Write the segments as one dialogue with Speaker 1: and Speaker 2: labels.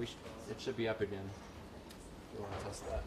Speaker 1: It should be up again. If you want to test that.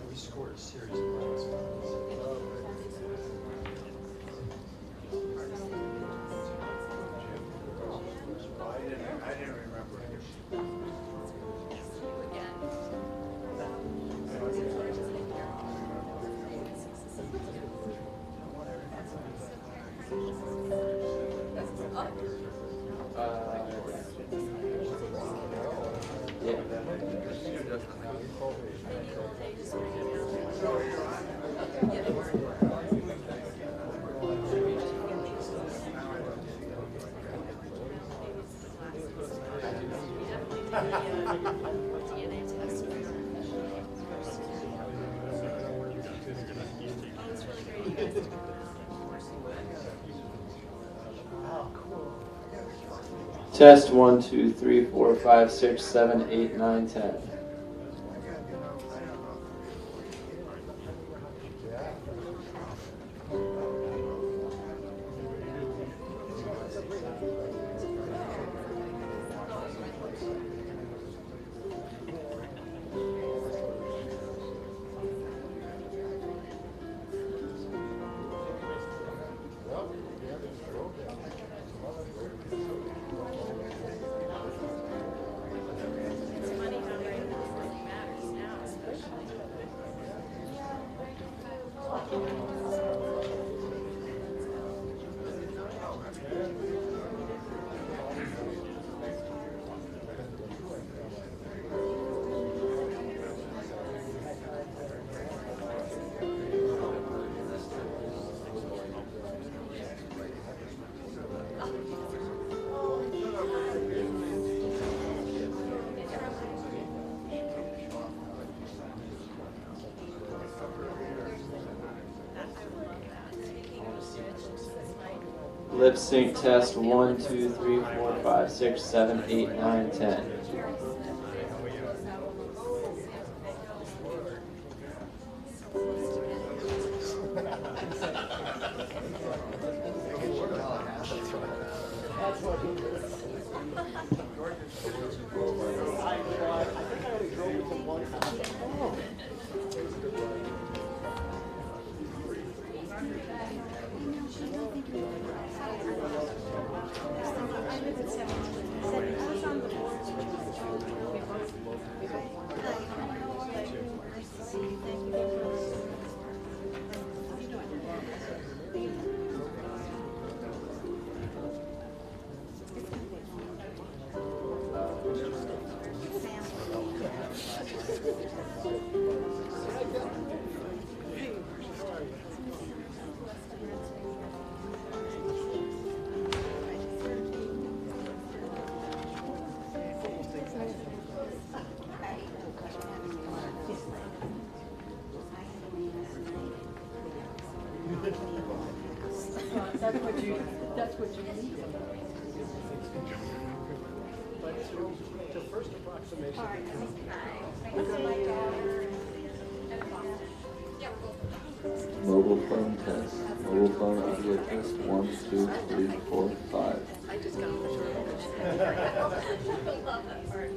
Speaker 2: We scored a series of runs. I didn't remember.
Speaker 3: Test 1, 2, 3, 4, 5, 6, 7, 8, 9, 10. Lip sync test 1, 2, 3, 4, 5, 6, 7, 8, 9, 10.
Speaker 4: That's what you need. But the first approximation.
Speaker 3: Mobile phone test. Mobile phone audio test 1, 2, 3, 4, 5.
Speaker 4: I just got off the short. I love that part.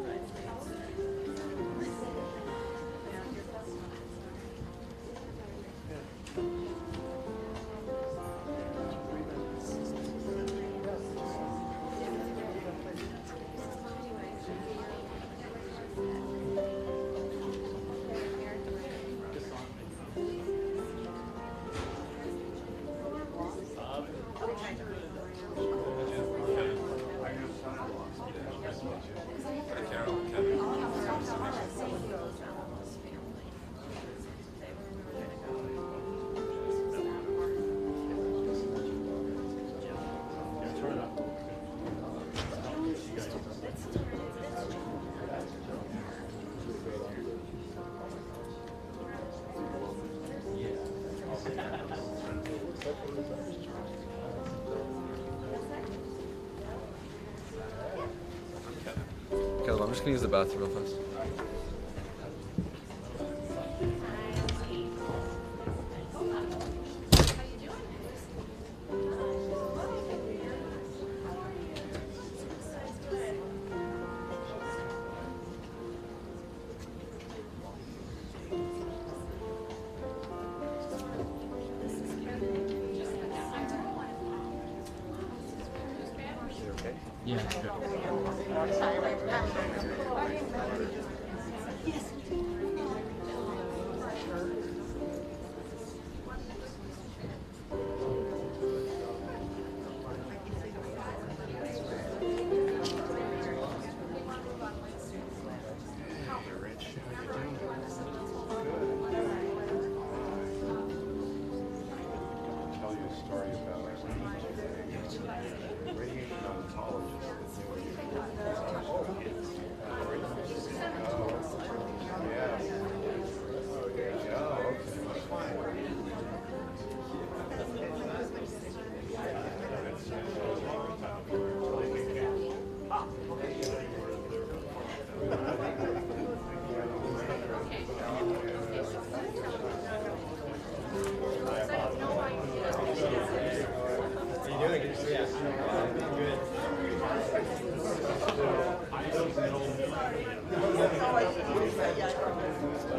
Speaker 3: Caleb, I'm just gonna use the bathroom real fast.
Speaker 1: Yeah, good.
Speaker 5: Tell you a story about radiation oncologist that knew you were kids. Yeah. Yeah, okay. Fine.
Speaker 2: How you doing? Good to see you. Good.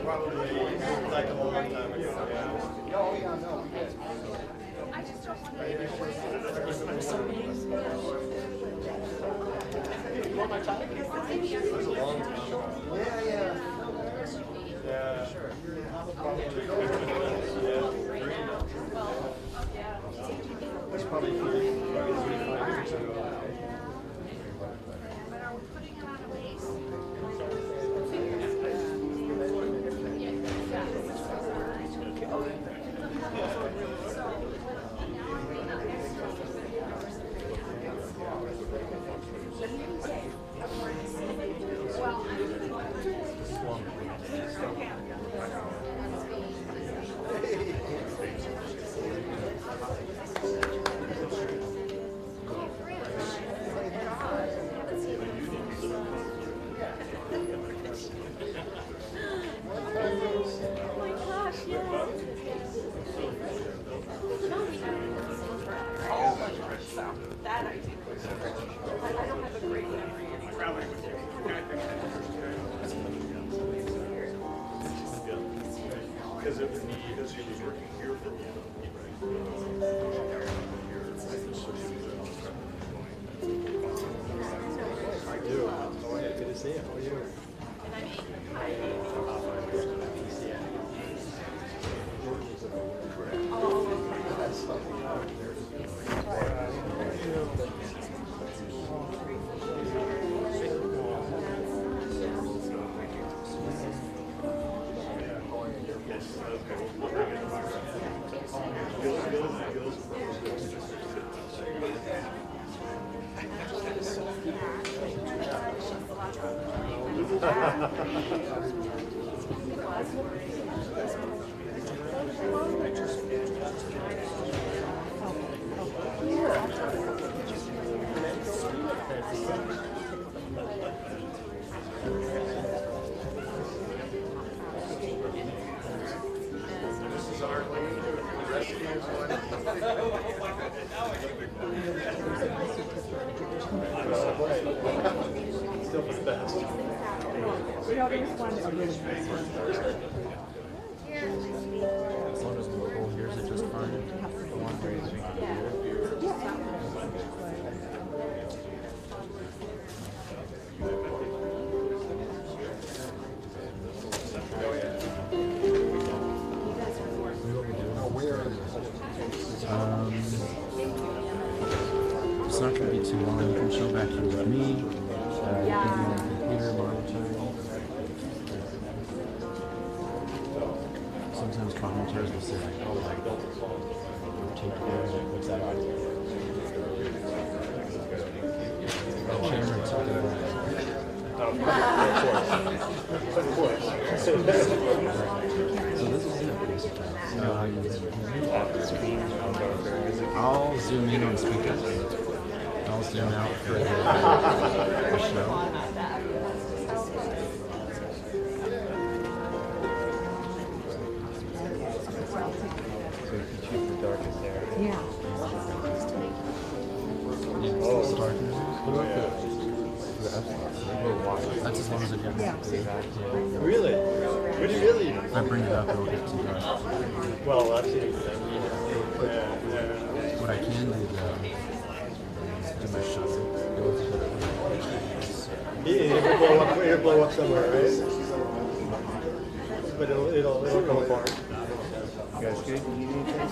Speaker 2: Probably like a long time ago. Yeah. Oh, yeah, no, we did.
Speaker 4: I just don't want to. It
Speaker 2: was a long time ago. Yeah, yeah. Yeah. Sure. That's probably 5 years ago.
Speaker 4: But are we putting it on a base? Oh my gosh, yes. That I do. I don't have a great memory anymore.
Speaker 5: Because it was because he was working here for a while.
Speaker 2: I do. Oh, yeah, good to see you. How are you?
Speaker 5: This is our lead. The rest of you is one.
Speaker 2: Still for the best.
Speaker 6: We always find a really nice one.
Speaker 1: As long as mobile hears it just fine. The one where he's it's not going to be too long. You can chill back here with me. You can be on the computer monitoring. Sometimes commentators will say, like, oh, like, take care, like, what's that audio? The camera took it away.
Speaker 5: Of course.
Speaker 1: So this is it, basically. You know how you I'll zoom in on speakers. I'll zoom out for the show.
Speaker 6: Yeah.
Speaker 1: Yeah, start. That's as long as it gets.
Speaker 6: Yeah.
Speaker 5: Really? Would you really?
Speaker 1: If I bring it up, it'll get too dark.
Speaker 5: Well, that's it.
Speaker 1: What I can do though is do my shutter.
Speaker 5: It'll blow up somewhere, right? But it'll come apart.
Speaker 2: You guys good? You need anything?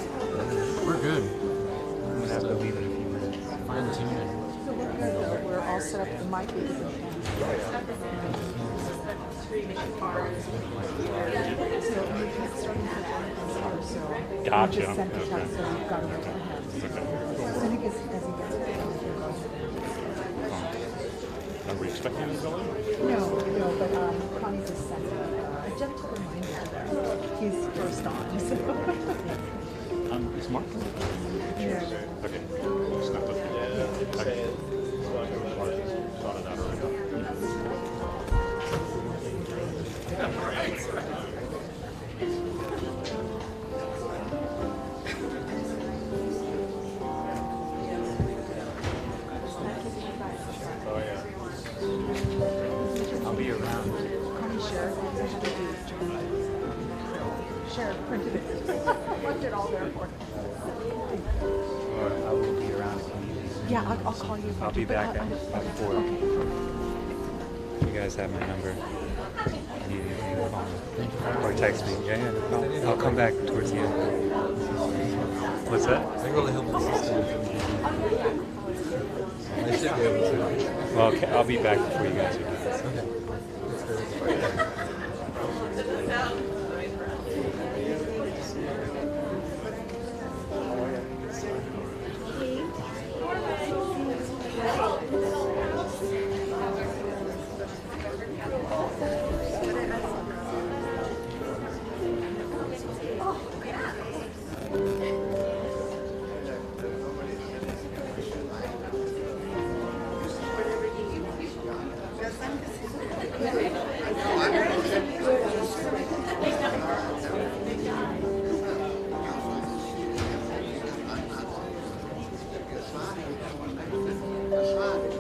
Speaker 1: We're good.
Speaker 2: I'm gonna have to leave in a few minutes.
Speaker 1: Fine tuning.
Speaker 6: So we're good though. We're all set up. The mic is in. So we can start to so
Speaker 7: Gotcha.
Speaker 6: we just sent the text, so we've got it right ahead. As soon as he gets
Speaker 7: Are we expecting him to go in?
Speaker 6: No, but Connie just sent it. A gentle reminder that he's first on. So.
Speaker 7: Is Mark?
Speaker 6: Yeah.
Speaker 7: Okay. It's not looking. Okay. Thought of that earlier.
Speaker 5: Oh, yeah.
Speaker 2: I'll be around.
Speaker 6: Connie shared it. Sheriff printed it. Left it all there for him.
Speaker 2: Or I will be around.
Speaker 6: Yeah, I'll call you.
Speaker 2: I'll be back at about 4.
Speaker 6: Okay.
Speaker 2: You guys have my number. If you need anything, call me. Or text me. Yeah. I'll come back towards the end. What's that?
Speaker 1: I really help my sister. I should be able to.
Speaker 2: Well, okay, I'll be back before you guys are done.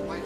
Speaker 8: Why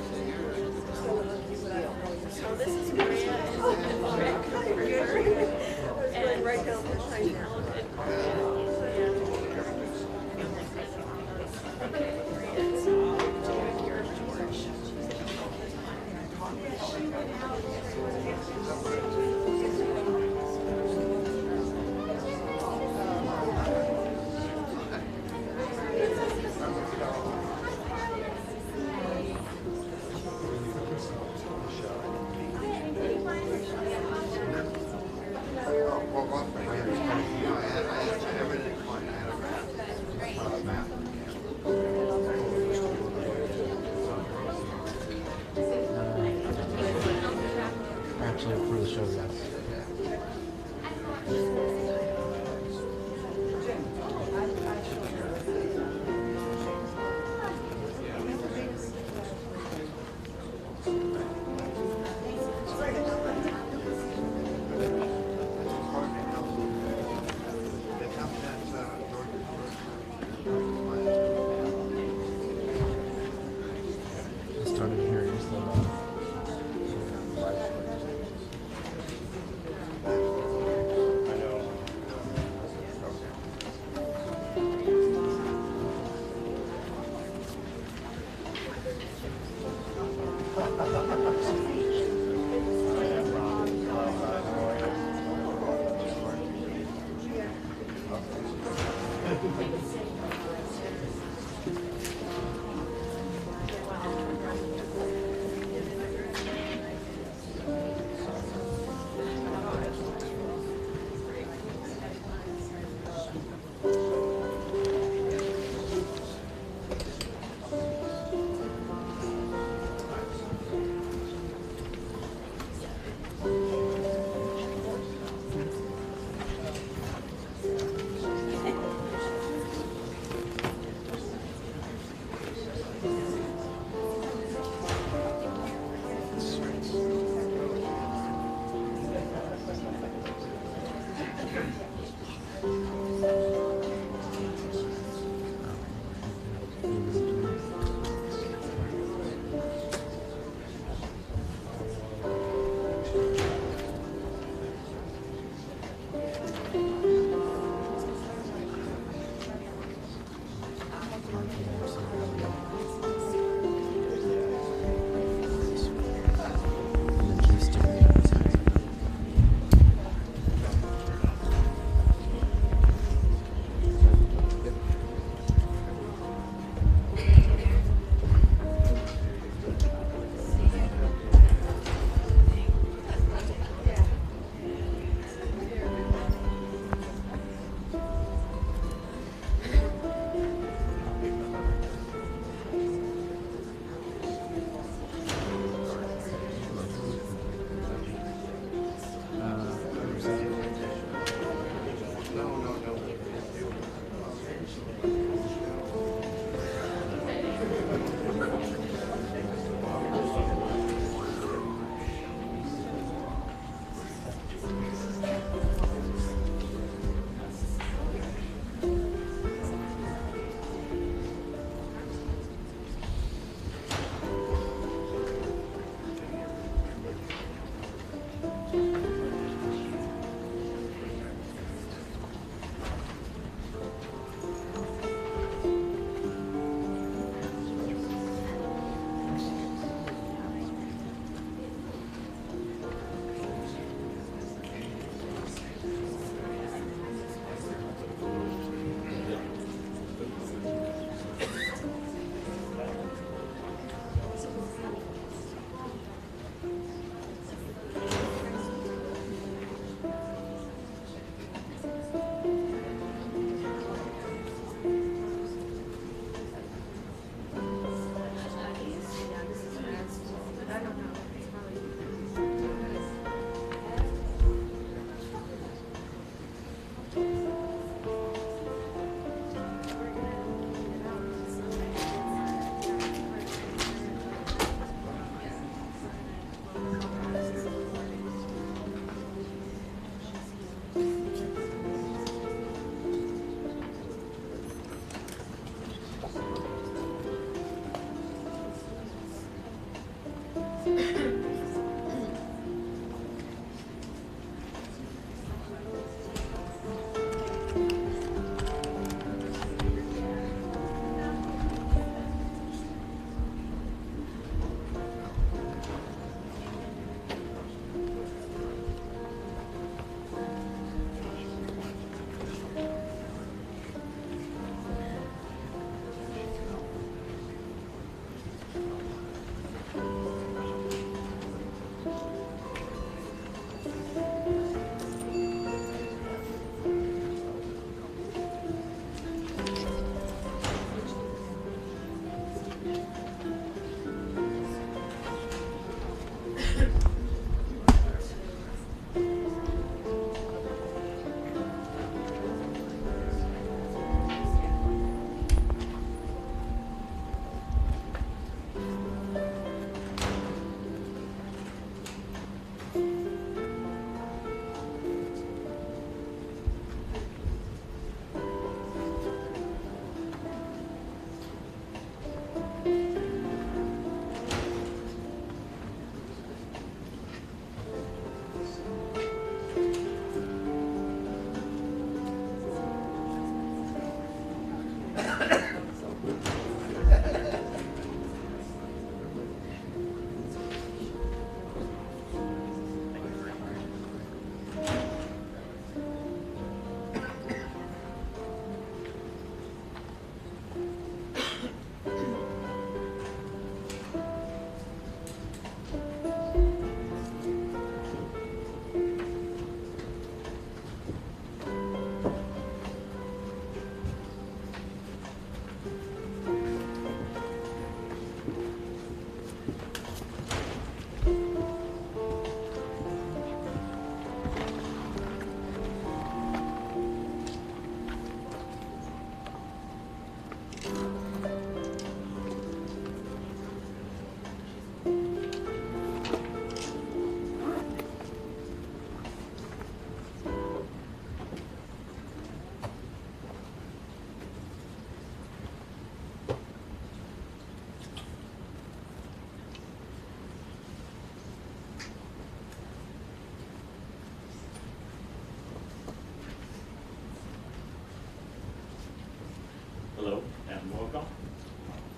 Speaker 8: Hello and welcome.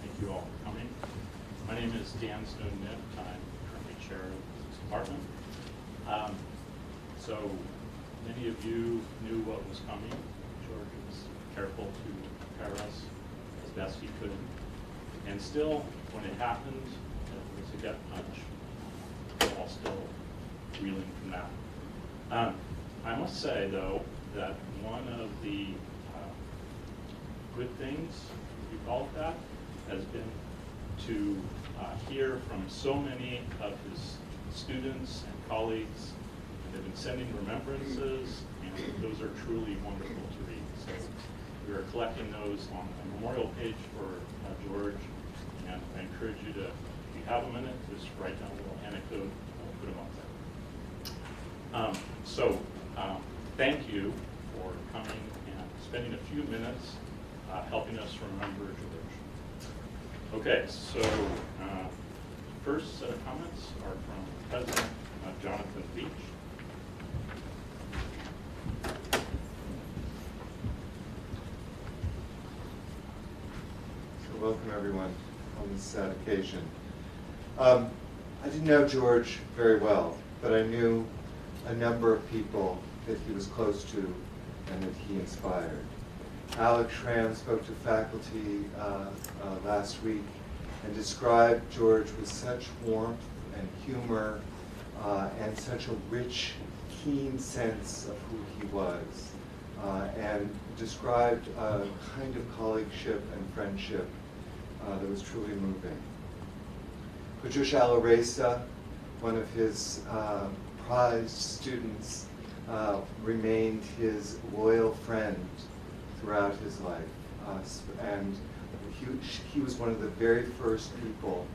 Speaker 8: Thank you all for coming. My name is Dan Snowden-Nipp. I'm currently chair of this department. So many of you knew what was coming. George was careful to prepare us as best he could. And still, when it happened, it was a gut punch. We're all still reeling from that. I must say, though, that one of the good things, if you call it that, has been to hear from so many of his students and colleagues. They've been sending remembrances, and those are truly wonderful to read. So we are collecting those on a memorial page for George, and I encourage you to, if you have a minute, just write down a little anecdote and put them up there. Thank you for coming and spending a few minutes helping us remember George. Okay, so first set of comments are from President Jonathan Beach.
Speaker 9: So welcome everyone on this sad occasion. I didn't know George very well, but I knew a number of people that he was close to and that he inspired. Alex Schramm spoke to faculty last week and described George with such warmth and humor and such a rich, keen sense of who he was, and described a kind of colleagueship and friendship that was truly moving. Patricia Alaresa, one of his prized students, remained his loyal friend throughout his life, and he was one of the very first people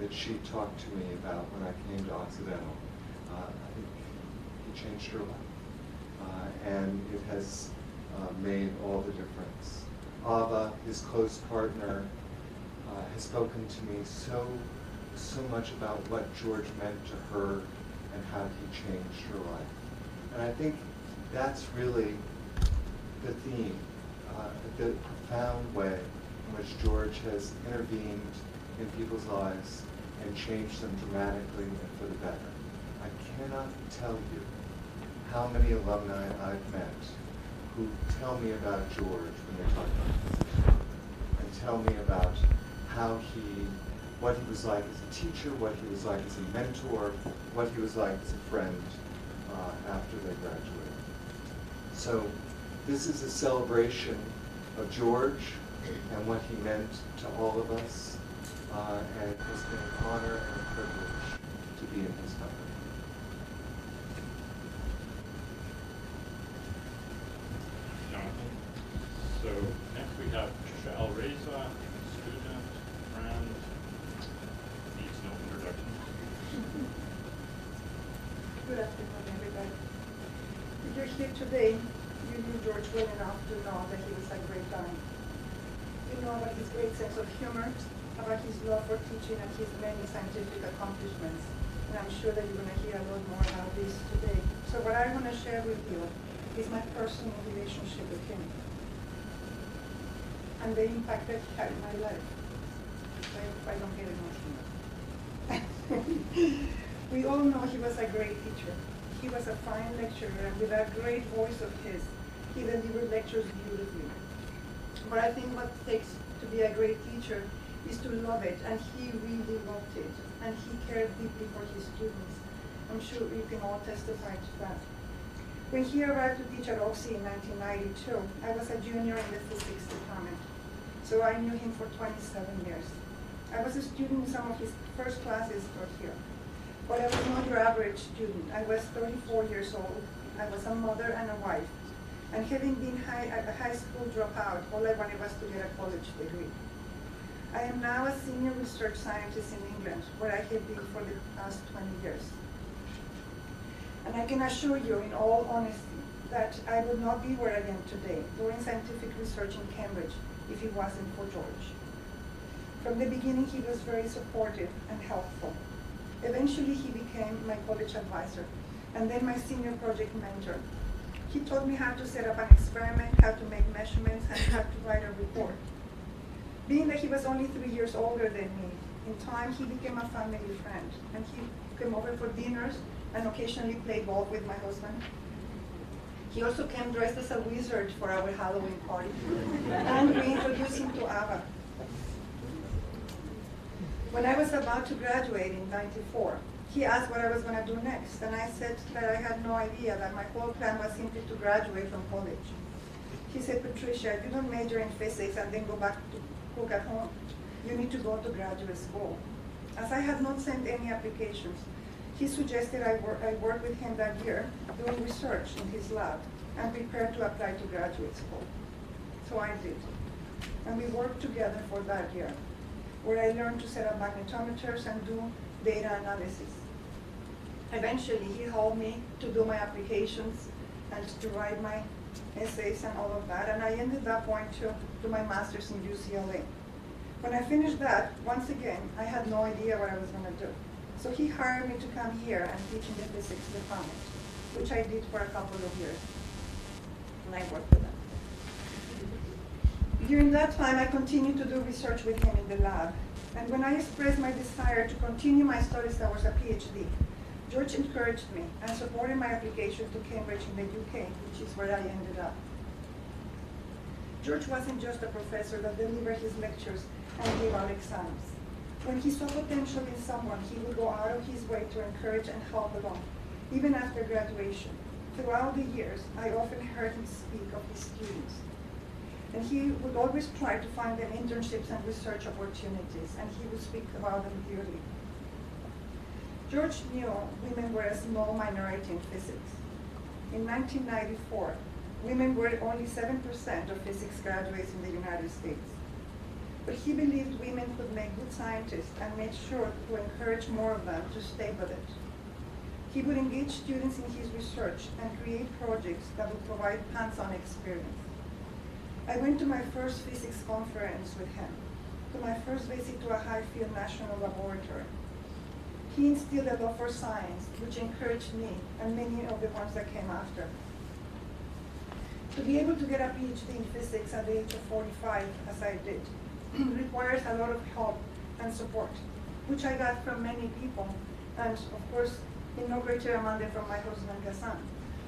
Speaker 9: that she talked to me about when I came to Occidental. I think he changed her life, and it has made all the difference. Ava, his close partner, has spoken to me so much about what George meant to her and how he changed her life. And I think that's really the theme, the profound way in which George has intervened in people's lives and changed them dramatically and for the better. I cannot tell you how many alumni I've met who tell me about George when they talk about this, and tell me about what he was like as a teacher, what he was like as a mentor, what he was like as a friend after they graduated. So this is a celebration of George and what he meant to all of us, and it has been an honor and a privilege to be in his company.
Speaker 8: Jonathan. So next we have Trisha Reza, student, friend, needs no introduction.
Speaker 4: Good afternoon, everybody. If you're here today, you knew George well enough to know that he was a great guy. You know about his great sense of humor, about his love for teaching and his many scientific accomplishments. And I'm sure that you're going to hear a lot more about this today. So what I want to share with you is my personal relationship with him and the impact that he had in my life. So I don't get emotional. We all know he was a great teacher. He was a fine lecturer, and with that great voice of his, he delivered lectures beautifully. But I think what it takes to be a great teacher is to love it, and he really loved it, and he cared deeply for his students. I'm sure you can all testify to that. When he arrived to teach at Occi in 1992, I was a junior in the physics department, so I knew him for 27 years. I was a student in some of his first classes taught here, but I was not your average student. I was 34 years old, I was a mother and a wife, and having been a high school dropout, all I wanted was to get a college degree. I am now a senior research scientist in England, where I have been for the past 20 years. And I can assure you, in all honesty, that I would not be where I am today, doing scientific research in Cambridge, if it wasn't for George. From the beginning, he was very supportive and helpful. Eventually, he became my college advisor, and then my senior project mentor. He taught me how to set up an experiment, how to make measurements, and how to write a report. Being that he was only 3 years older than me, in time he became a family friend, and he came over for dinners and occasionally played golf with my husband. He also came dressed as a wizard for our Halloween party, and we introduced him to ABBA. When I was about to graduate in '94, he asked what I was going to do next, and I said that I had no idea, that my whole plan was simply to graduate from college. He said, Patricia, you don't major in physics and then go back to cook at home. You need to go to graduate school. As I had not sent any applications, he suggested I work with him that year, doing research in his lab, and prepare to apply to graduate school. So I did. And we worked together for that year, where I learned to set up magnetometers and do data analysis. Eventually, he helped me to do my applications and to write my essays and all of that, and I ended up going to do my master's in UCLA. When I finished that, once again, I had no idea what I was going to do. So he hired me to come here and teach in the physics department, which I did for a couple of years, and I worked with him. During that time, I continued to do research with him in the lab, and when I expressed my desire to continue my studies towards a PhD, George encouraged me and supported my application to Cambridge in the UK, which is where I ended up. George wasn't just a professor that delivered his lectures and gave out exams. When he saw potential in someone, he would go out of his way to encourage and help along, even after graduation. Throughout the years, I often heard him speak of his students. And he would always try to find them internships and research opportunities, and he would speak about them clearly. George knew women were a small minority in physics. In 1994, women were only 7% of physics graduates in the United States. But he believed women could make good scientists and made sure to encourage more of them to stay with it. He would engage students in his research and create projects that would provide hands-on experience. I went to my first physics conference with him, to my first visit to a high-field national laboratory. He instilled a love for science, which encouraged me and many of the ones that came after. To be able to get a PhD in physics at the age of 45, as I did, requires a lot of help and support, which I got from many people, and of course, in no greater amount than from my husband, Ghassan.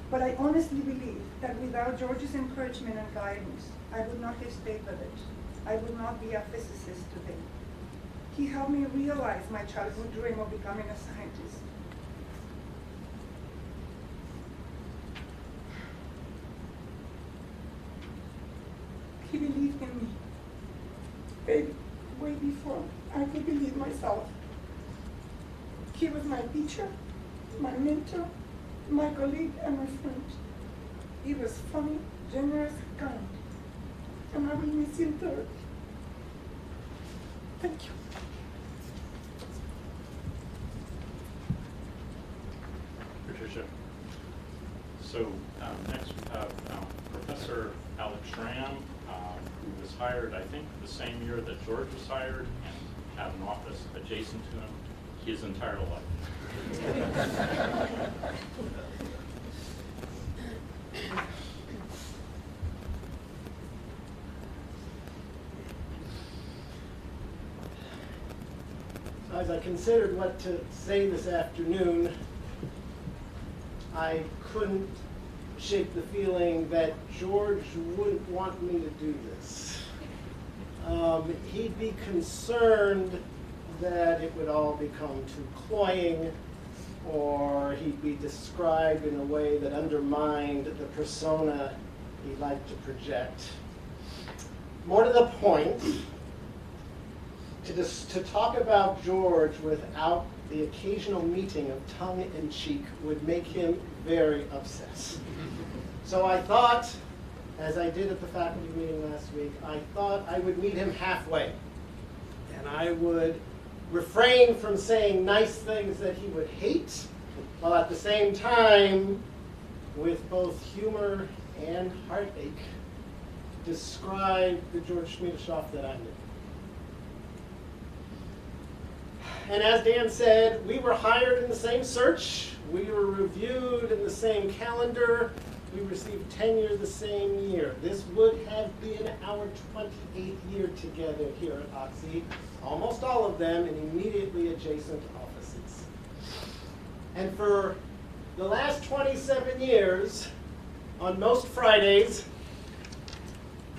Speaker 4: But I honestly believe that without George's encouragement and guidance, I would not have stayed with it. I would not be a physicist today. He helped me realize my childhood dream of becoming a scientist. He believed in me way before I could believe myself. He was my teacher, my mentor, my colleague, and my friend. He was funny, generous, kind. And I will miss him thoroughly. Thank you.
Speaker 8: Patricia. So next we have Professor Alex Schramm, who was hired, I think, the same year that George was hired, and had an office adjacent to him his entire life.
Speaker 7: As I considered what to say this afternoon, I couldn't shake the feeling that George wouldn't want me to do this. He'd be concerned that it would all become too cloying, or he'd be described in a way that undermined the persona he liked to project. More to the point, to talk about George without the occasional meeting of tongue in cheek would make him very upset. So I thought, as I did at the faculty meeting last week, I thought I would meet him halfway. And I would refrain from saying nice things that he would hate, while at the same time, with both humor and heartache, describe the George Schmiedeshoff that I knew. And as Dan said, we were hired in the same search, we were reviewed in the same calendar, we received tenure the same year. This would have been our 28th year together here at Oxy, almost all of them in immediately adjacent offices. And for the last 27 years, on most Fridays,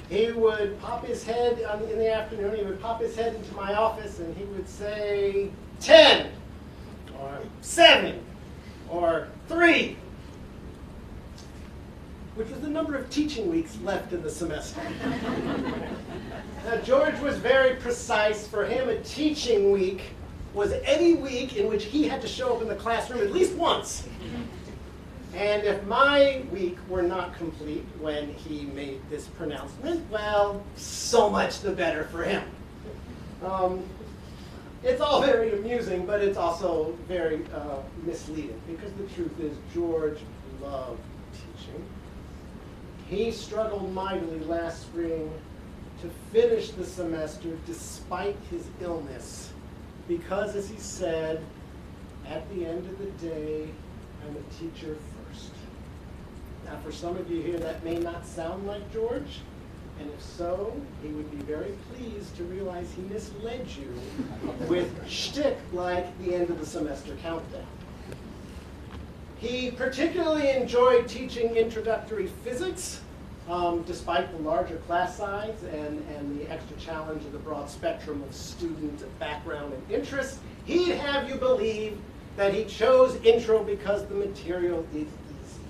Speaker 7: he would pop his head in the afternoon, he would pop his head into my office and he would say, 10, or 7, or 3, which was the number of teaching weeks left in the semester. Now, George was very precise. For him, a teaching week was any week in which he had to show up in the classroom at least once. And if my week were not complete when he made this pronouncement, well, so much the better for him. It's all very amusing, but it's also very misleading, because the truth is George loved teaching. He struggled mightily last spring to finish the semester despite his illness, because, as he said, at the end of the day, I'm a teacher first. Now, for some of you here, that may not sound like George, and if so, he would be very pleased to realize he misled you with shtick like the end of the semester countdown. He particularly enjoyed teaching introductory physics, despite the larger class size and the extra challenge of the broad spectrum of student background and interests. He'd have you believe that he chose intro because the material is easy.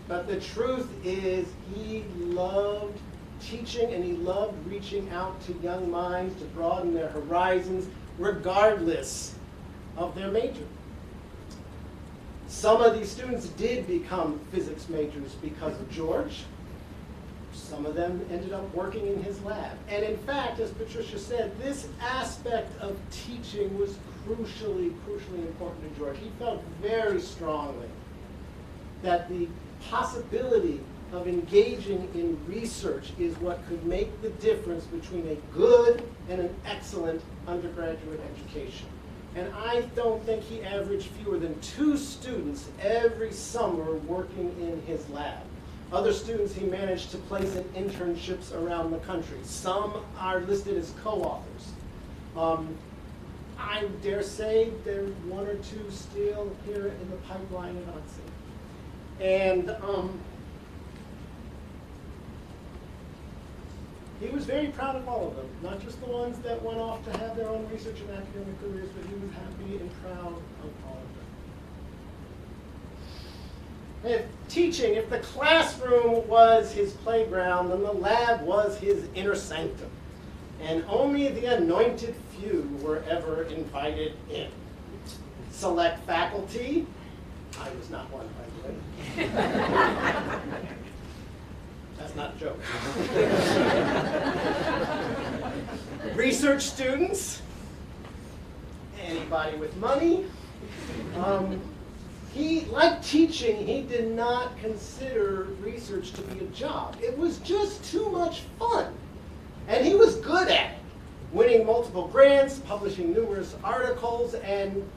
Speaker 7: But the truth is he loved teaching and he loved reaching out to young minds to broaden their horizons regardless of their major. Some of these students did become physics majors because of George. Some of them ended up working in his lab. And in fact, as Patricia said, this aspect of teaching was crucially important to George. He felt very strongly that the possibility of engaging in research is what could make the difference between a good and an excellent undergraduate education. And I don't think he averaged fewer than 2 students every summer working in his lab. Other students he managed to place in internships around the country. Some are listed as co-authors. I dare say there's 1 or 2 still here in the pipeline at Oxy. And he was very proud of all of them, not just the ones that went off to have their own research and academic careers, but he was happy and proud of all of them. If the classroom was his playground, then the lab was his inner sanctum. And only the anointed few were ever invited in. select faculty. I was not one, by the way. That's not a joke. Research students, anybody with money. He, like teaching, he did not consider research to be a job. It was just too much fun. And he was good at it, winning multiple grants, publishing numerous articles, and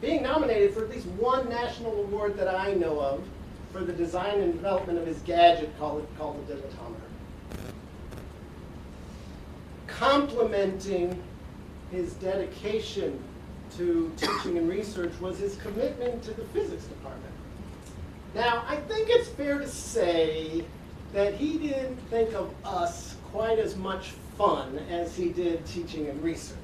Speaker 7: being nominated for at least one national award that I know of for the design and development of his gadget called the dilatometer. Complementing his dedication to teaching and research was his commitment to the physics department. Now, I think it's fair to say that he didn't think of us quite as much fun as he did teaching and research.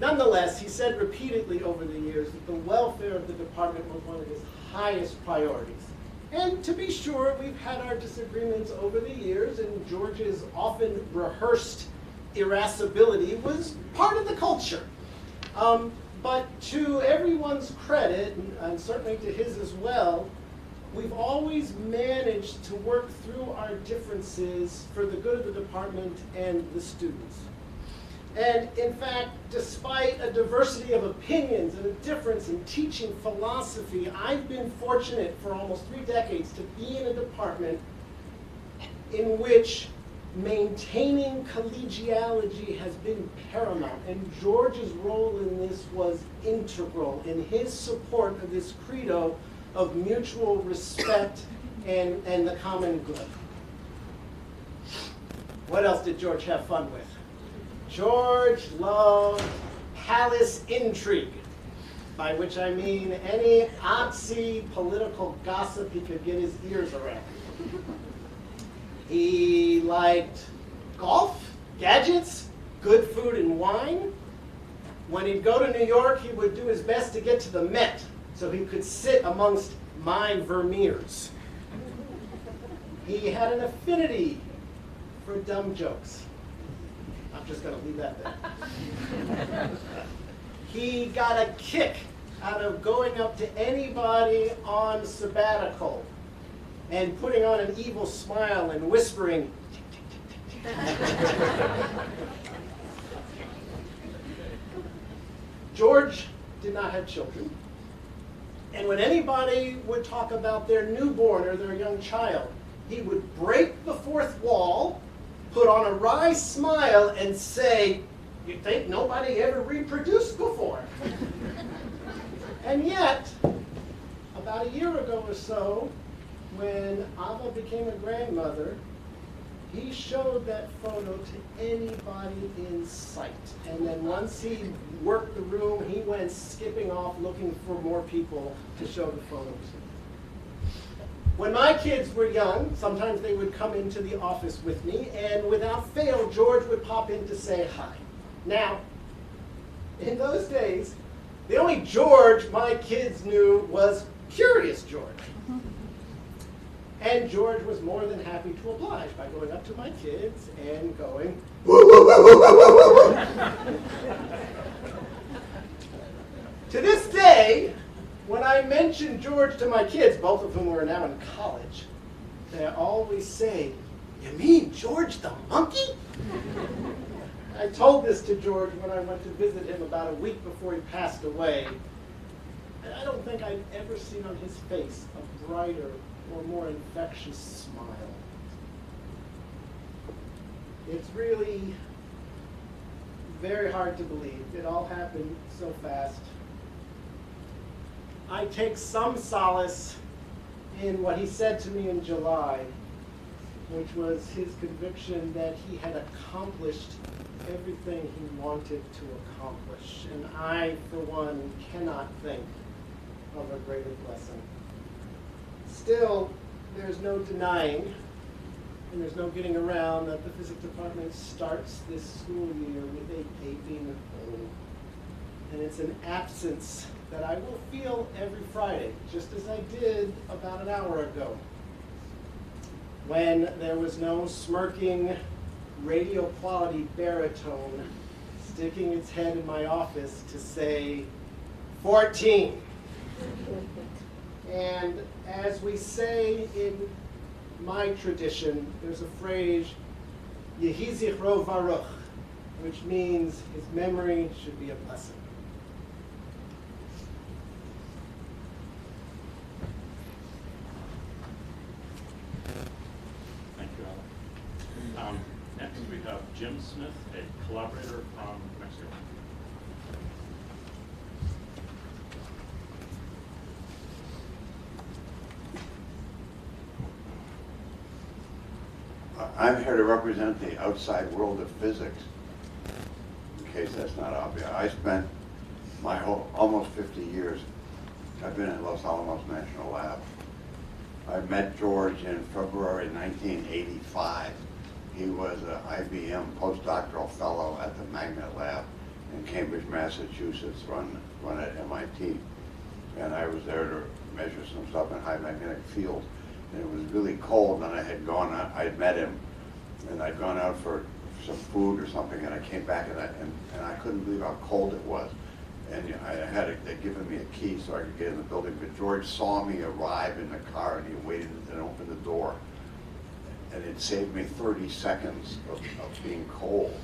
Speaker 7: Nonetheless, he said repeatedly over the years that the welfare of the department was one of his highest priorities. And to be sure, we've had our disagreements over the years, and George's often rehearsed irascibility was part of the culture. But to everyone's credit, and certainly to his as well, we've always managed to work through our differences for the good of the department and the students. And in fact, despite a diversity of opinions and a difference in teaching philosophy, I've been fortunate for almost 3 decades to be in a department in which maintaining collegiality has been paramount, and George's role in this was integral in his support of this credo of mutual respect and the common good. What else did George have fun with? George loved palace intrigue, by which I mean any artsy political gossip he could get his ears around. He liked golf, gadgets, good food and wine. When he'd go to New York, he would do his best to get to the Met so he could sit amongst my Vermeers. He had an affinity for dumb jokes. I'm just going to leave that there. He got a kick out of going up to anybody on sabbatical and putting on an evil smile and whispering, George did not have children. And when anybody would talk about their newborn or their young child, he would break the fourth wall, put on a wry smile, and say, "You think nobody ever reproduced before?" And yet, about a year ago or so, when Ava became a grandmother, he showed that photo to anybody in sight. And then once he worked the room, he went skipping off looking for more people to show the photo to. When my kids were young, sometimes they would come into the office with me, and without fail, George would pop in to say hi. Now, in those days, the only George my kids knew was Curious George. And George was more than happy to oblige by going up to my kids and going, "Woo, woo, woo, woo, woo, woo, woo." To this day, when I mention George to my kids, both of whom are now in college, they always say, "You mean George the monkey?" I told this to George when I went to visit him about a week before he passed away. And I don't think I'd ever seen on his face a brighter or more infectious smile. It's really very hard to believe. It all happened so fast. I take some solace in what he said to me in July, which was his conviction that he had accomplished everything he wanted to accomplish. And I, for one, cannot think of a greater blessing. Still, there's no denying, and there's no getting around, that the physics department starts this school year with a gaping hole. And it's an absence that I will feel every Friday, just as I did about an hour ago, when there was no smirking, radio quality baritone sticking its head in my office to say, 14. And as we say in my tradition, there's a phrase, Yehi Zichro Baruch, which means his memory should be a blessing.
Speaker 8: Thank you, Alan. Next, we have Jim Smith, a collaborator from Mexico.
Speaker 10: I'm here to represent the outside world of physics, in case that's not obvious. I spent my whole, almost 50 years, I've been in Los Alamos National Lab. I met George in February 1985. He was an IBM postdoctoral fellow at the Magnet Lab in Cambridge, Massachusetts, run at MIT. And I was there to measure some stuff in high magnetic fields. And it was really cold, and I had gone out, I'd met him, and I'd gone out for some food or something, and I came back, and I couldn't believe how cold it was. And they'd given me a key so I could get in the building, but George saw me arrive in the car, and he waited and opened the door. And it saved me 30 seconds of being cold.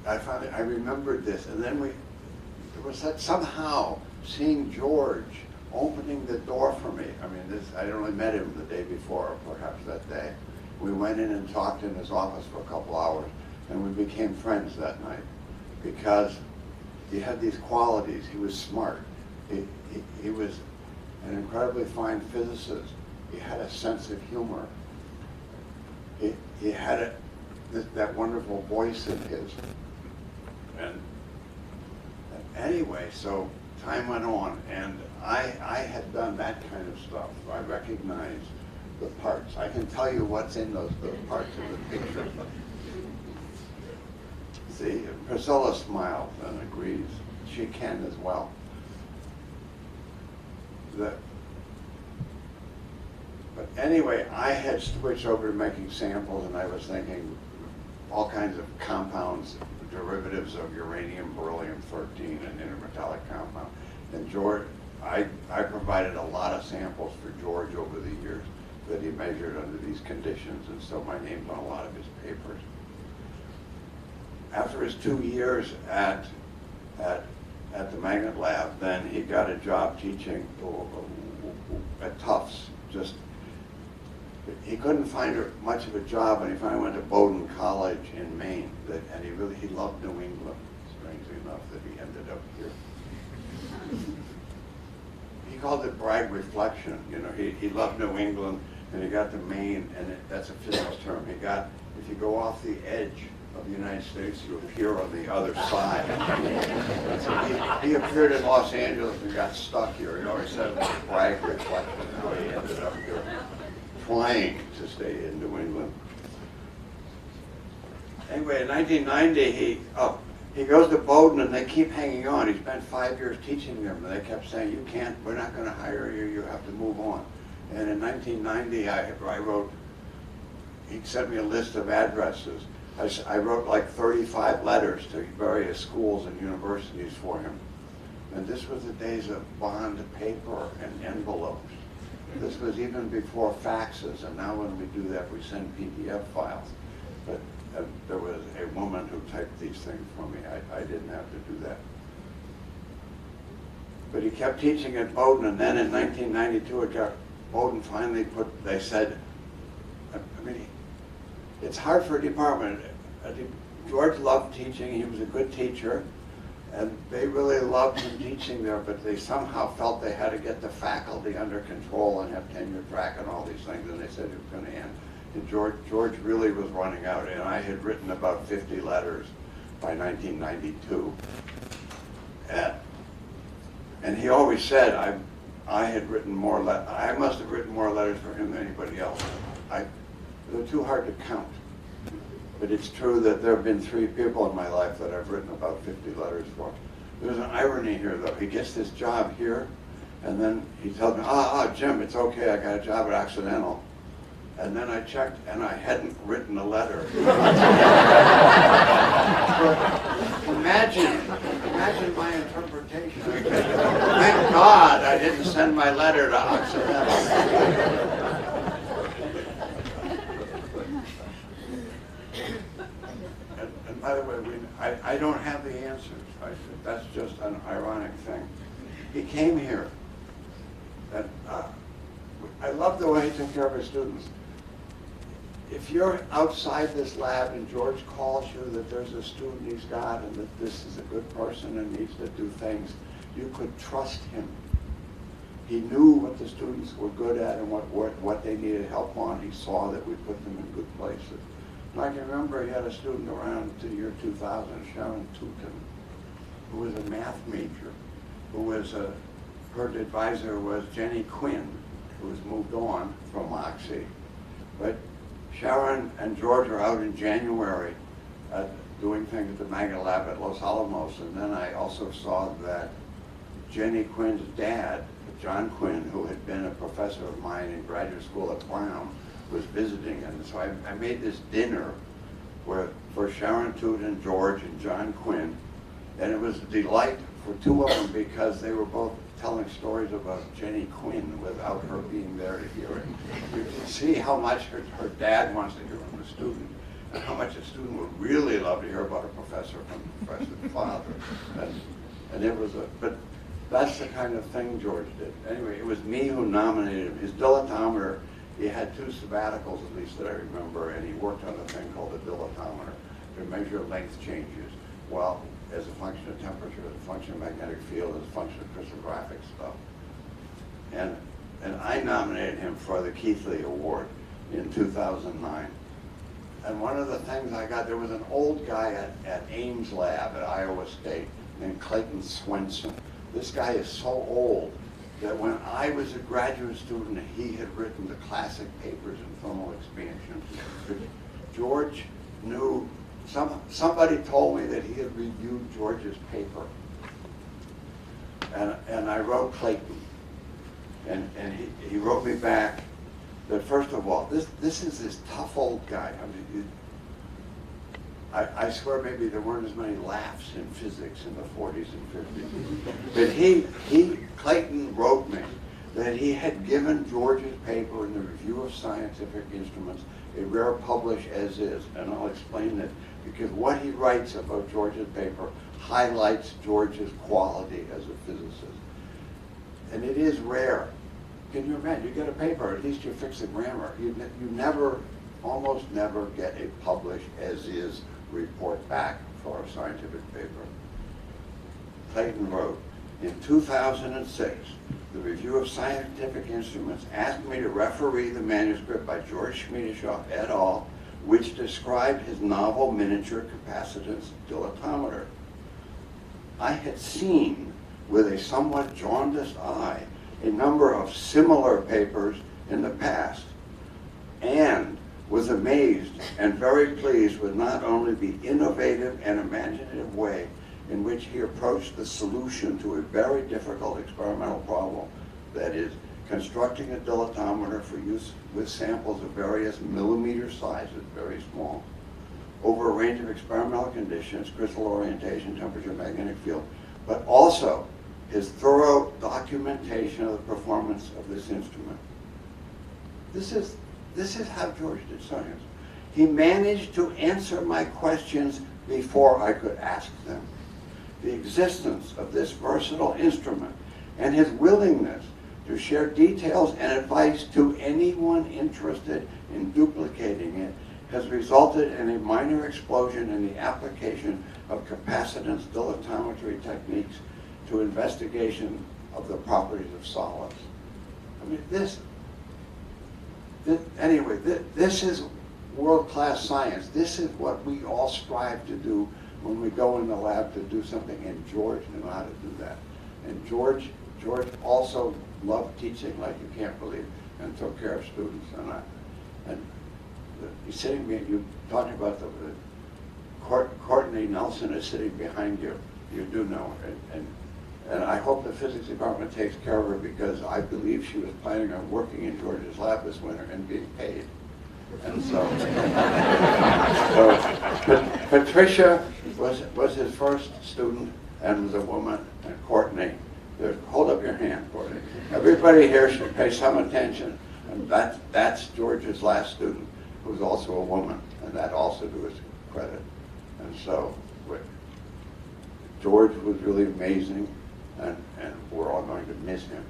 Speaker 10: I remembered this, and then there was that somehow seeing George opening the door for me. I mean, I'd only met him the day before, or perhaps that day. We went in and talked in his office for a couple hours, and we became friends that night because he had these qualities. He was smart. He was an incredibly fine physicist. He had a sense of humor. He had that wonderful voice of his. And anyway, so time went on, and I had done that kind of stuff. I recognized the parts. I can tell you what's in those parts of the picture. See, Priscilla smiles and agrees. She can as well. But anyway, I had switched over to making samples, and I was thinking all kinds of compounds, derivatives of uranium, beryllium-13, and intermetallic compound. And George, I provided a lot of samples for George over the years that he measured under these conditions, and so my name's on a lot of his papers. After his 2 years at the Magnet Lab, then he got a job teaching at Tufts. He couldn't find much of a job, and he finally went to Bowdoin College in Maine. And he loved New England, strangely enough, that he ended up here. He called it brag reflection. You know, he loved New England, and he got to Maine, and that's a physics term. If you go off the edge of the United States, you appear on the other side. So he appeared in Los Angeles and got stuck here. He always said it was brag reflection how he ended up here, trying to stay in New England. Anyway, in 1990, he goes to Bowdoin, and they keep hanging on. He spent 5 years teaching them, and they kept saying, "You can't. We're not going to hire you. You have to move on." And in 1990, I wrote. He sent me a list of addresses. I wrote like 35 letters to various schools and universities for him. And this was the days of bond paper and envelopes. This was even before faxes, and now when we do that, we send PDF files. But there was a woman who typed these things for me. I didn't have to do that. But he kept teaching at Bowdoin, and then in 1992, Bowdoin finally they said, I mean, it's hard for a department. George loved teaching. He was a good teacher, and they really loved him teaching there, but they somehow felt they had to get the faculty under control and have tenure track and all these things, and they said it was going to end. And George really was running out, and I had written about 50 letters by 1992. And he always said I had written more I must have written more letters for him than anybody else. They're too hard to count. But it's true that there have been 3 people in my life that I've written about 50 letters for. There's an irony here, though. He gets this job here, and then he tells me, Jim, it's okay, I got a job at Occidental. And then I checked, and I hadn't written a letter. Imagine imagine my interpretation. Thank God I didn't send my letter to Occidental. And by the way, I don't have the answers. That's just an ironic thing. He came here. And I love the way he took care of his students. If you're outside this lab and George calls you that there's a student he's got and that this is a good person and needs to do things, you could trust him. He knew what the students were good at and what they needed help on. He saw that we put them in good places. And I can remember he had a student around the year 2000, Sharon Tutin, who was a math major, who was her advisor was Jenny Quinn, who has moved on from Moxie. But Sharon and George are out in January doing things at the Magna Lab at Los Alamos, and then I also saw that Jenny Quinn's dad, John Quinn, who had been a professor of mine in graduate school at Brown, was visiting, and so I made this dinner for Sharon Tutin, George, and John Quinn, and it was a delight for two of them because they were both telling stories about Jenny Quinn without her being there to hear it. You can see how much her dad wants to hear from the student, and how much a student would really love to hear about a professor from the professor's father. And it was but that's the kind of thing George did. Anyway, it was me who nominated him. His dilatometer, he had 2 sabbaticals at least that I remember, and he worked on a thing called the dilatometer to measure length changes. Well, as a function of temperature, as a function of magnetic field, as a function of crystallographic stuff. And I nominated him for the Keithley Award in 2009. And one of the things I got, there was an old guy at Ames Lab at Iowa State named Clayton Swenson. This guy is so old that when I was a graduate student, he had written the classic papers in thermal expansion. George knew, somebody told me that he had reviewed George's paper. And I wrote Clayton. And he wrote me back that, first of all, this is this tough old guy. I mean, I swear maybe there weren't as many laughs in physics in the 40s and 50s. But Clayton wrote me that he had given George's paper in the Review of Scientific Instruments a rare publish as is. And I'll explain that because what he writes about George's paper highlights George's quality as a physicist. And it is rare. Can you imagine? You get a paper, at least you fix the grammar. You never, almost never get a published as is report back for a scientific paper. Clayton wrote, in 2006, the Review of Scientific Instruments asked me to referee the manuscript by George Schmiedeshoff et al., which described his novel miniature capacitance dilatometer. I had seen, with a somewhat jaundiced eye, a number of similar papers in the past, and was amazed and very pleased with not only the innovative and imaginative way in which he approached the solution to a very difficult experimental problem, that is, constructing a dilatometer for use with samples of various millimeter sizes, very small, over a range of experimental conditions, crystal orientation, temperature, magnetic field, but also his thorough documentation of the performance of this instrument. This is how George did science. He managed to answer my questions before I could ask them. The existence of this versatile instrument and his willingness to share details and advice to anyone interested in duplicating it has resulted in a minor explosion in the application of capacitance dilatometry techniques to investigation of the properties of solids. I mean, this is world-class science. This is what we all strive to do when we go in the lab to do something, and George knew how to do that. And George also loved teaching like you can't believe, and took care of students. He's sitting behind you, talking about Courtney Nelson is sitting behind you. You do know, and I hope the physics department takes care of her because I believe she was planning on working in George's lab this winter and being paid. And so Patricia was his first student and was a woman, and Courtney. Hold up your hand, Courtney. Everybody here should pay some attention. And that's George's last student, who's also a woman, and that also to his credit. And so George was really amazing, and we're all going to miss him.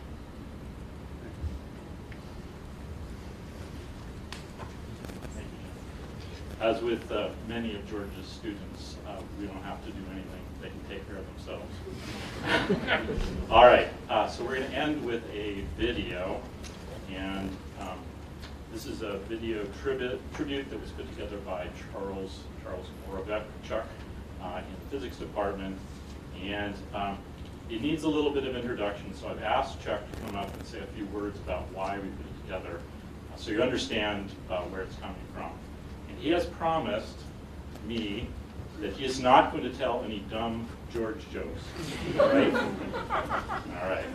Speaker 8: As with many of George's students, we don't have to do anything. They can take care of themselves. All right, so we're going to end with a video. And this is a video tribute that was put together by Charles Moravec-Chuck in the physics department. And it needs a little bit of introduction, so I've asked Chuck to come up and say a few words about why we put it together so you understand where it's coming from. And he has promised me that he is not going to tell any dumb George jokes. All right? All right.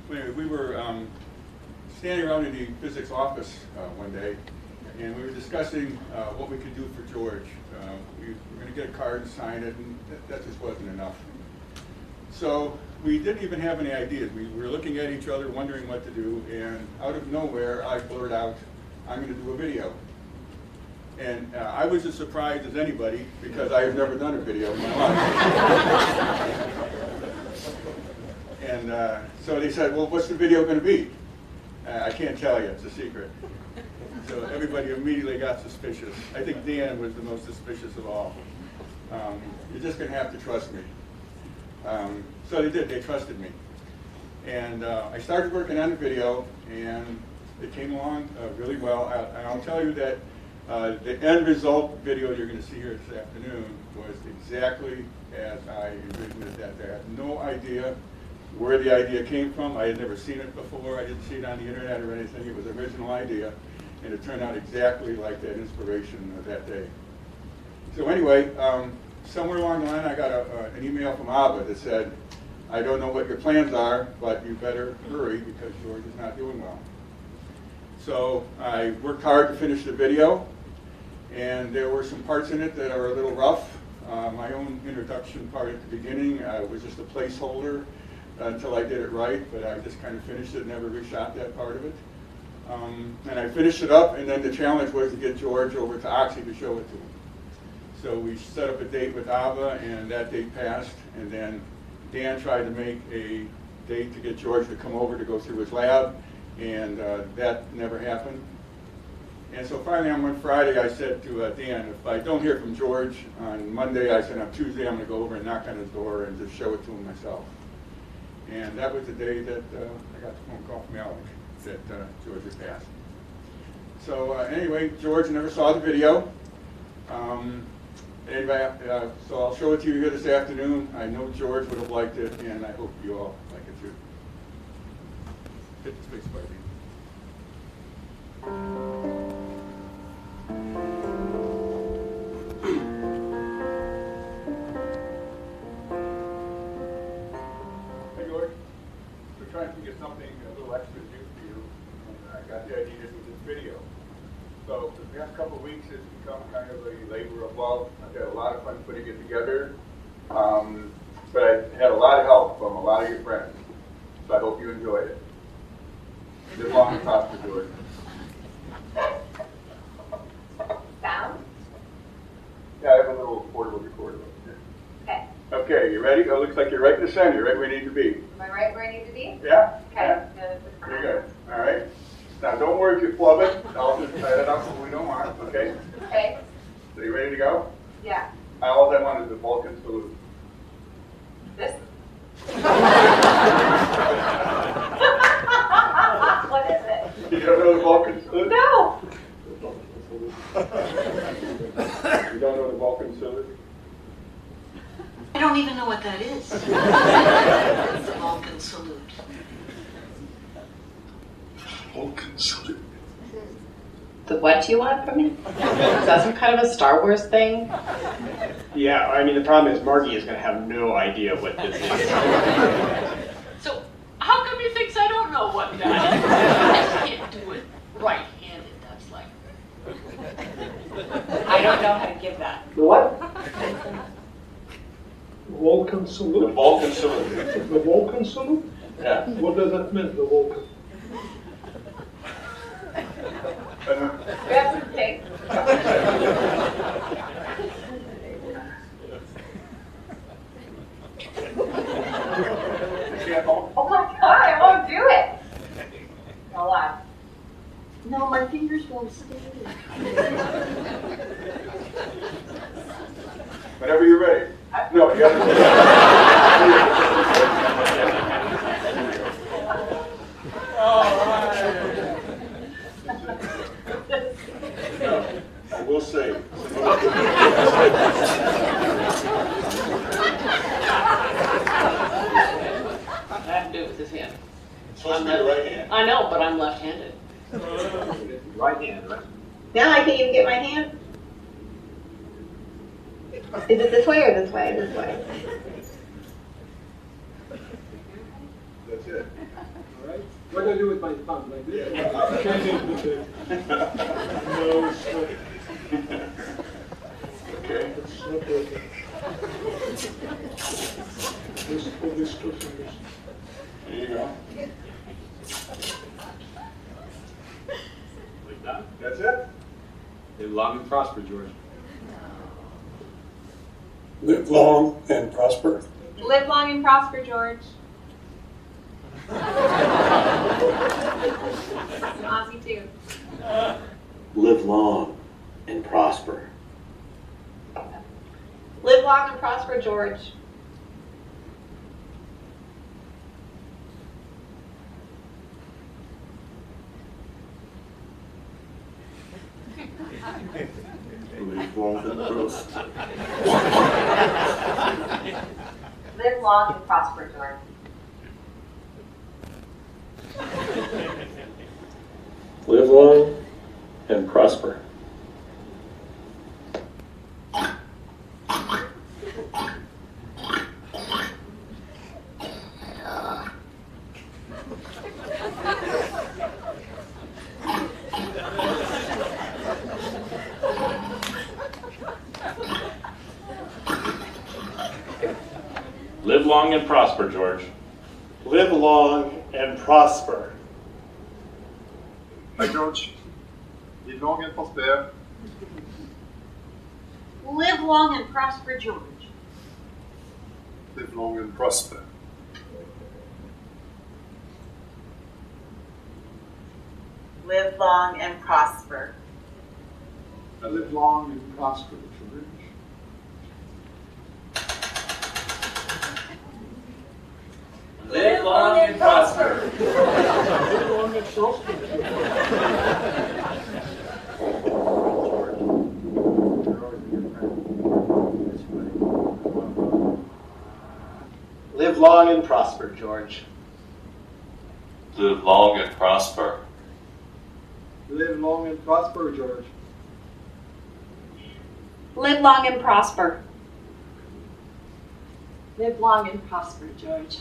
Speaker 5: We were standing around in the physics office one day, and we were discussing what we could do for George. We were going to get a card and sign it, and that just wasn't enough. So we didn't even have any ideas. We were looking at each other, wondering what to do, and out of nowhere, I blurted out, "I'm going to do a video." And I was as surprised as anybody, because I have never done a video in my life. And so they said, "Well, what's the video going to be?" I can't tell you, it's a secret. So everybody immediately got suspicious. I think Dan was the most suspicious of all. You're just going to have to trust me. So they did, they trusted me. And I started working on the video, and it came along really well. And I'll tell you that the end result video you're going to see here this afternoon was exactly as I envisioned it that day. I had no idea where the idea came from. I had never seen it before. I didn't see it on the internet or anything. It was an original idea, and it turned out exactly like that inspiration of that day. So anyway, somewhere along the line I got an email from Abba that said, "I don't know what your plans are, but you better hurry because George is not doing well." So I worked hard to finish the video, and there were some parts in it that are a little rough. My own introduction part at the beginning was just a placeholder until I did it right, but I just kind of finished it, never reshot that part of it. And I finished it up, and then the challenge was to get George over to Oxy to show it to him. So we set up a date with Ava, and that date passed, and then Dan tried to make a date to get George to come over to go through his lab, and that never happened. And so finally on one Friday I said to Dan, if I don't hear from George on Monday, I said on Tuesday I'm going to go over and knock on his door and just show it to him myself. And that was the day that I got the phone call from Alec that George had passed. So anyway, George never saw the video. Anyway, so I'll show it to you here this afternoon. I know George would have liked it, and I hope you all like it too. Hit the space bar, Dean. Hey George, we're trying to get something a little extra to do for you, and I got the idea with this video. So for the past couple of weeks, it's become kind of a labor of love. I've had a lot of fun putting it together, but I've had a lot of help from a lot of your friends. So I hope you enjoyed it. Live long and prosper, George.
Speaker 11: Sound?
Speaker 5: Yeah, I have a little portable recorder over here.
Speaker 11: Okay.
Speaker 5: Okay, you ready? Oh, looks like you're right in the center, right where you need to be.
Speaker 11: Am I right where I need to be?
Speaker 5: Yeah?
Speaker 11: Okay.
Speaker 5: Yeah. You're good. All right. Now, don't worry if you flub it. I'll just cut it up when we don't want it, okay?
Speaker 11: Okay.
Speaker 5: So you ready to go?
Speaker 11: Yeah.
Speaker 5: All I want is the Vulcan salute.
Speaker 11: This? What is it?
Speaker 5: You don't know the Vulcan salute?
Speaker 11: No.
Speaker 5: You don't know the Vulcan salute?
Speaker 12: I don't even know what that is. The Vulcan salute.
Speaker 5: Vulcan salute.
Speaker 13: The what do you want from me? Is that some kind of a Star Wars thing?
Speaker 14: Yeah, I mean, the problem is Margie is going to have no idea what this is.
Speaker 12: So, how come you think I don't know what that is? I can't do it right-handed, that's like...
Speaker 13: I don't know how to give that.
Speaker 14: The what?
Speaker 15: Vulcan
Speaker 5: The
Speaker 15: salute?
Speaker 5: Vulcan salute.
Speaker 15: The Vulcan salute?
Speaker 5: Yeah.
Speaker 15: What does that mean, the Vulcan?
Speaker 11: Grab some cake. Oh my God, I won't do it. Hold on.
Speaker 12: No, my fingers won't stay.
Speaker 5: Whenever you're ready. No, you have I will say.
Speaker 13: I have to do it with this hand.
Speaker 5: It's supposed to be the right hand.
Speaker 13: I know, but I'm left-handed.
Speaker 14: Right hand, right?
Speaker 16: Now I can't even get my hand. Is it this way or this way? This way.
Speaker 5: That's it.
Speaker 15: All right. What do I do with my thumb? Like this?
Speaker 5: Yeah.
Speaker 15: Can't do this. No, it's not.
Speaker 5: Okay.
Speaker 15: It's not working. Just for these two fingers.
Speaker 5: There you go.
Speaker 14: Like that?
Speaker 5: That's it.
Speaker 14: Live long and prosper, George.
Speaker 15: Live long and prosper.
Speaker 11: Live long and prosper, George. Ozzy too.
Speaker 17: Live long and prosper.
Speaker 16: Live long and prosper, George.
Speaker 17: Live long and prosper.
Speaker 11: Live long and prosper, George.
Speaker 15: Live long and prosper.
Speaker 8: Live long and prosper, George.
Speaker 15: Live long and prosper.
Speaker 18: Hi, George. Live long and prosper.
Speaker 12: Live long and prosper, George.
Speaker 18: Live long and prosper.
Speaker 16: Live long and prosper.
Speaker 18: Live long and prosper, George.
Speaker 2: Live long and prosper.
Speaker 15: Live long and prosper.
Speaker 7: Live long and prosper, George.
Speaker 17: Live long and prosper.
Speaker 18: Live long and prosper, George.
Speaker 16: Live long and prosper.
Speaker 12: Live long and prosper, George.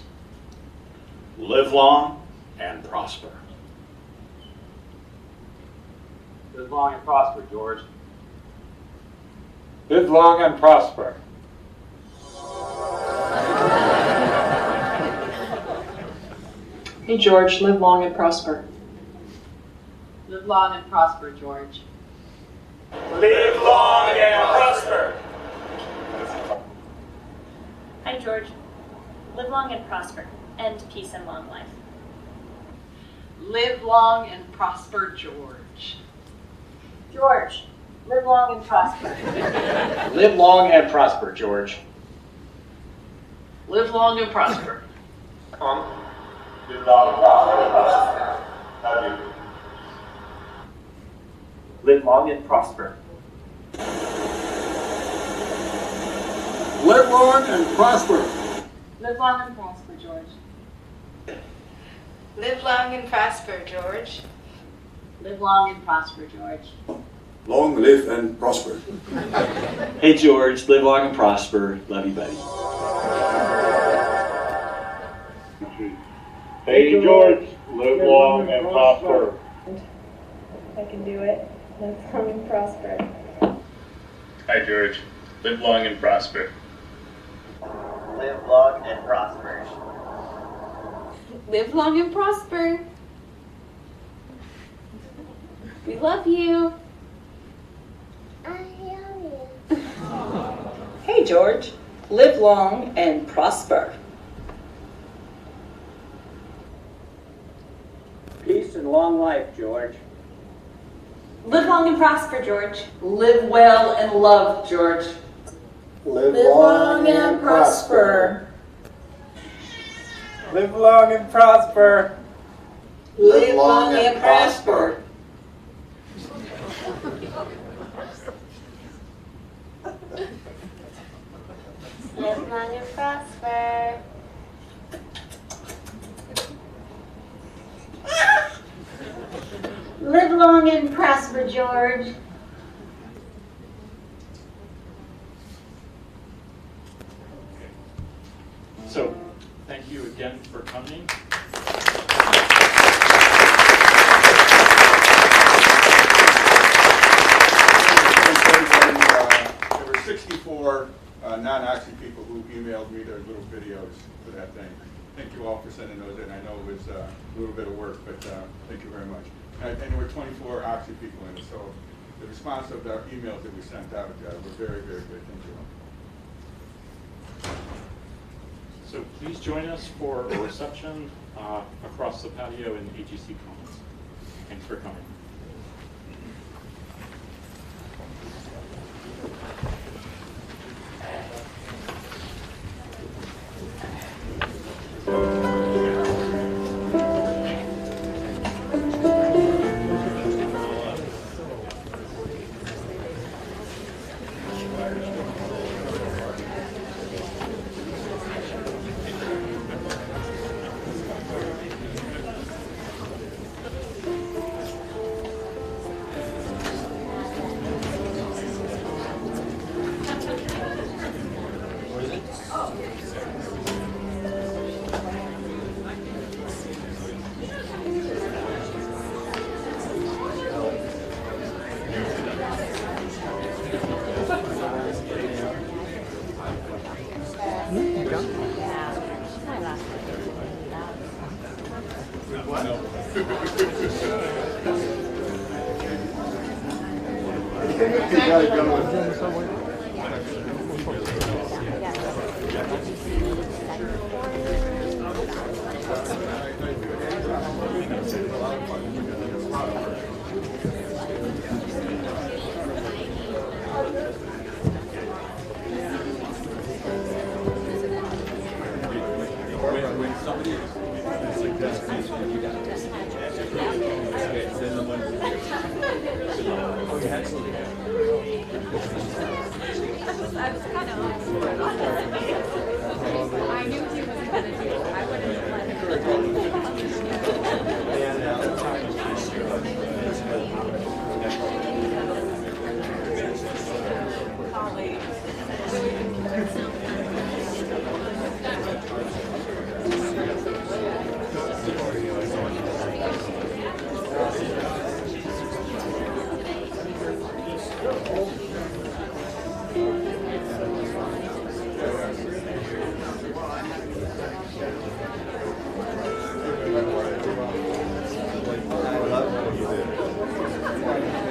Speaker 8: Live long and prosper.
Speaker 14: Live long and prosper, George.
Speaker 15: Live long and prosper.
Speaker 13: Hey, George, live long and prosper.
Speaker 12: Live long and prosper, George.
Speaker 8: Live long and prosper.
Speaker 19: Hi, George. Live long and prosper, and peace and long life.
Speaker 12: Live long and prosper, George.
Speaker 11: George, live long and prosper.
Speaker 14: Live long and prosper, George.
Speaker 12: Live long and prosper.
Speaker 5: Live long and prosper. Love you.
Speaker 2: Live long and prosper.
Speaker 15: Live long and prosper.
Speaker 12: Live long and prosper, George.
Speaker 16: Live long and prosper, George.
Speaker 12: Live long and prosper, George.
Speaker 15: Long live and prosper.
Speaker 2: Hey, George. Live long and prosper. Love you, buddy.
Speaker 15: Hey, George. Live long and prosper.
Speaker 16: I can do it. Live long and prosper.
Speaker 20: Hi, George. Live long and prosper.
Speaker 21: Live long and prosper.
Speaker 16: Live long and prosper. We love you.
Speaker 22: Hey, George. Live long and prosper.
Speaker 21: Peace and long life, George.
Speaker 16: Live long and prosper, George. Live well and love, George.
Speaker 21: Live long and prosper. Live long and prosper.
Speaker 22: Live long and prosper.
Speaker 16: Live long and prosper.
Speaker 23: Live long and prosper, George.
Speaker 8: So, thank you again for coming.
Speaker 5: There were 64 non-Oxy people who emailed me their little videos for that thing. Thank you all for sending those in. I know it was a little bit of work, but thank you very much. And there were 24 Oxy people in it, so the response of the emails that we sent out were very, very good. Thank you.
Speaker 8: So please join us for a reception across the patio in the AGC Commons. Thanks for coming.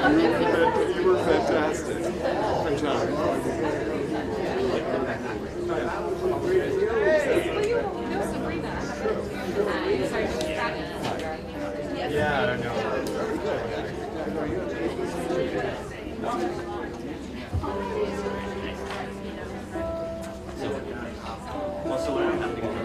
Speaker 24: You were fantastic.
Speaker 2: Yeah, I don't know.
Speaker 1: What's the learning happening in the